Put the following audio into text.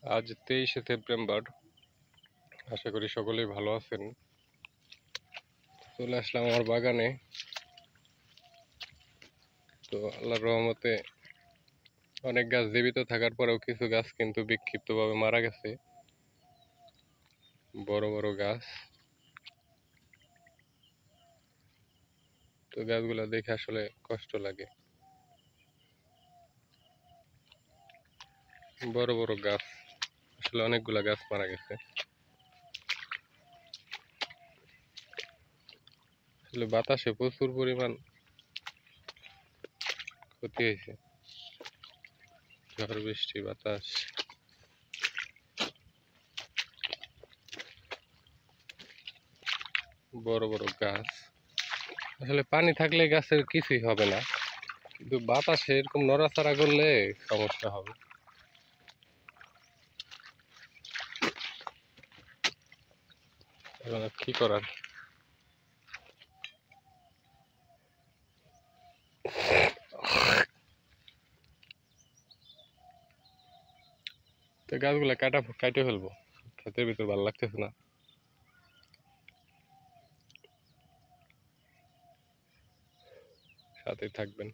আজ 23শে সেপ্টেম্বর। আশা করি সকলেই ভালো আছেন। চলে আসলাম আমার বাগানে। তো আল্লাহর রহমতে অনেক গাছ জীবিত থাকার পরেও কিছু গাছ কিন্তু বিক্ষিপ্তভাবে মারা গেছে। বড় বড় গাছ। তো গাছগুলো দেখে আসলে কষ্ট লাগে। বড় বড় গাছ, আসলে অনেকগুলা গাছ মারা গেছে। আসলে বাতাসে প্রচুর পরিমাণ ক্ষতি হয়েছে। ঝড় বৃষ্টি বাতাস। বড় বড় গাছ, আসলে পানি থাকলে গাছের কিছুই হবে না, কিন্তু বাতাসে এরকম নড়াচড়া করলে সমস্যা হবে। এখন আর কি করার। তো গাছগুলা কাটে ফেলবো, ক্ষেতের ভিতর ভালো লাগতেছে না। সাথে থাকবেন।